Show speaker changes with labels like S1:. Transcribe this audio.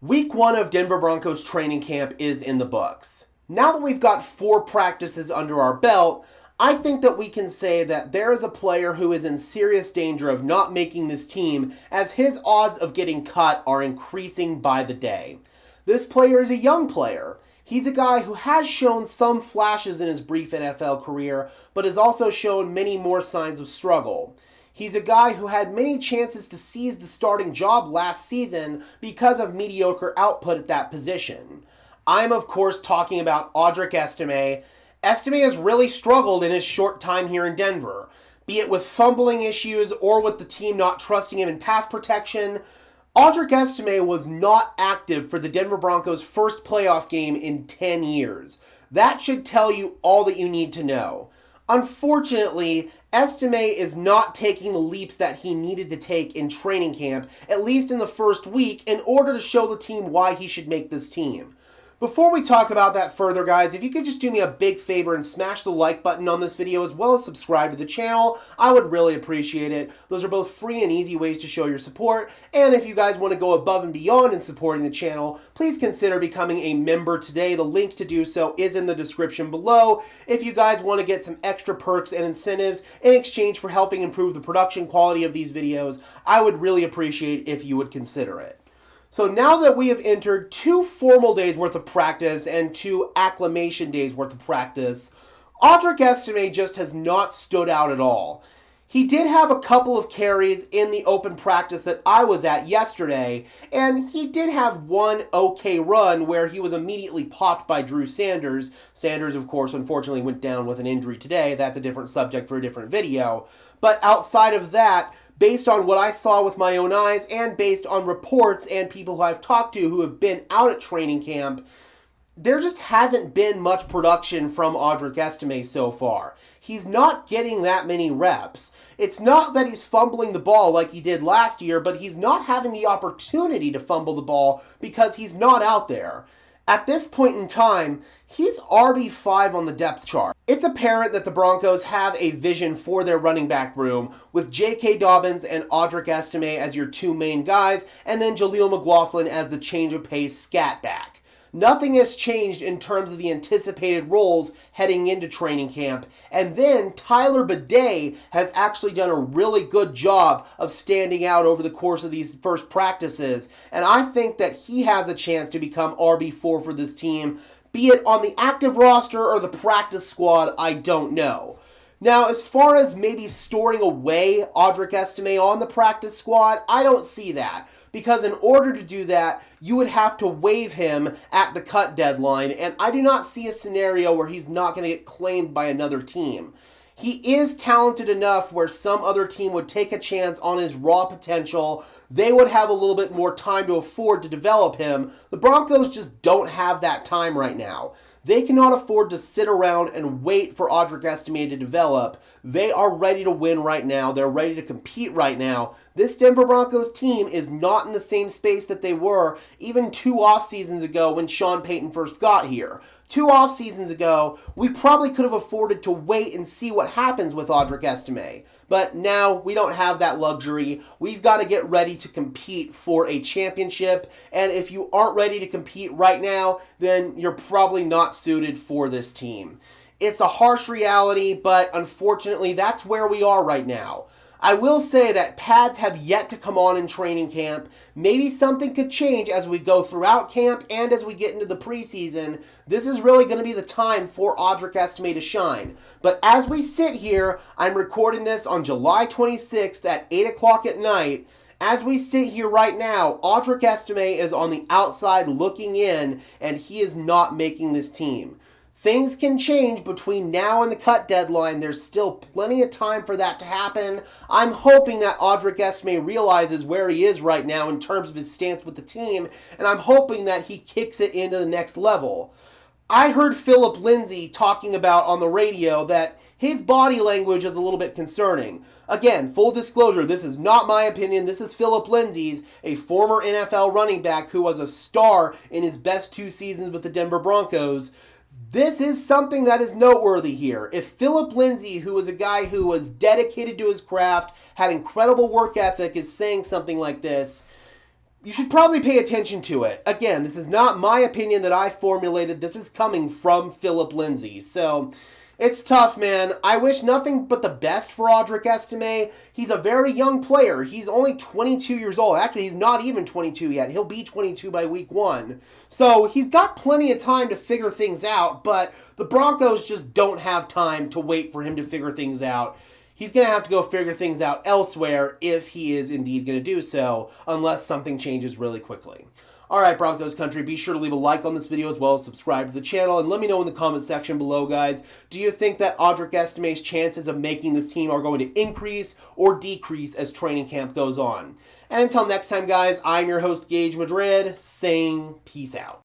S1: Week 1 of Denver Broncos training camp is in the books. Now that we've got 4 practices under our belt, I think that we can say that there is a player who is in serious danger of not making this team, as his odds of getting cut are increasing by the day. This player is a young player. He's a guy who has shown some flashes in his brief NFL career, but has also shown many more signs of struggle. He's a guy who had many chances to seize the starting job last season because of mediocre output at that position. I'm, of course, talking about Audric Estimé. Estimé has really struggled in his short time here in Denver, be it with fumbling issues or with the team not trusting him in pass protection. Audric Estimé was not active for the Denver Broncos' first playoff game in 10 years. That should tell you all that you need to know. Unfortunately, Estimé is not taking the leaps that he needed to take in training camp, at least in the first week, in order to show the team why he should make this team. Before we talk about that further, guys, if you could just do me a big favor and smash the like button on this video as well as subscribe to the channel, I would really appreciate it. Those are both free and easy ways to show your support, and if you guys want to go above and beyond in supporting the channel, please consider becoming a member today. The link to do so is in the description below. If you guys want to get some extra perks and incentives in exchange for helping improve the production quality of these videos, I would really appreciate if you would consider it. So now that we have entered 2 formal days worth of practice and 2 acclimation days worth of practice, Audric Estimé just has not stood out at all. He did have a couple of carries in the open practice that I was at yesterday, and he did have one okay run where he was immediately popped by Drew Sanders. Sanders, of course, unfortunately went down with an injury today. That's a different subject for a different video. But outside of that, based on what I saw with my own eyes and based on reports and people who I've talked to who have been out at training camp, there just hasn't been much production from Audric Estimé so far. He's not getting that many reps. It's not that he's fumbling the ball like he did last year, but he's not having the opportunity to fumble the ball because he's not out there. At this point in time, he's RB5 on the depth chart. It's apparent that the Broncos have a vision for their running back room with J.K. Dobbins and Audric Estimé as your 2 main guys, and then Jaleel McLaughlin as the change of pace scat back. Nothing has changed in terms of the anticipated roles heading into training camp. And then Tyler Bidet has actually done a really good job of standing out over the course of these first practices. And I think that he has a chance to become RB4 for this team, be it on the active roster or the practice squad, I don't know. Now, as far as maybe storing away Audric Estimé on the practice squad, I don't see that. Because in order to do that, you would have to waive him at the cut deadline, and I do not see a scenario where he's not going to get claimed by another team. He is talented enough where some other team would take a chance on his raw potential. They would have a little bit more time to afford to develop him. The Broncos just don't have that time right now. They cannot afford to sit around and wait for Audric Estimé to develop. They are ready to win right now. They're ready to compete right now. This Denver Broncos team is not in the same space that they were even 2 off seasons ago when Sean Payton first got here. 2 off seasons ago, we probably could have afforded to wait and see what happens with Audric Estimé. But now we don't have that luxury. We've got to get ready to compete for a championship. And if you aren't ready to compete right now, then you're probably not suited for this team. It's a harsh reality, but unfortunately, that's where we are right now. I will say that pads have yet to come on in training camp. Maybe something could change as we go throughout camp and as we get into the preseason. This is really going to be the time for Audric Estimé to shine. But as we sit here, I'm recording this on July 26th at 8 o'clock at night. As we sit here right now, Audric Estimé is on the outside looking in, and he is not making this team. Things can change between now and the cut deadline. There's still plenty of time for that to happen. I'm hoping that Audric Estimé realizes where he is right now in terms of his stance with the team, and I'm hoping that he kicks it into the next level. I heard Philip Lindsay talking about on the radio that his body language is a little bit concerning. Again, full disclosure, this is not my opinion. This is Philip Lindsay's, a former NFL running back who was a star in his best 2 seasons with the Denver Broncos. This is something that is noteworthy here. If Philip Lindsay, who was a guy who was dedicated to his craft, had incredible work ethic, is saying something like this, you should probably pay attention to it. Again, this is not my opinion that I formulated. This is coming from Philip Lindsay. So it's tough, man. I wish nothing but the best for Audric Estimé. He's a very young player. He's only 22 years old. Actually, he's not even 22 yet. He'll be 22 by week 1. So he's got plenty of time to figure things out, but the Broncos just don't have time to wait for him to figure things out. He's going to have to go figure things out elsewhere if he is indeed going to do so, unless something changes really quickly. All right, Broncos country, be sure to leave a like on this video as well as subscribe to the channel, and let me know in the comment section below, guys. Do you think that Audric Estimé's chances of making this team are going to increase or decrease as training camp goes on? And until next time, guys, I'm your host, Gage Madrid, saying peace out.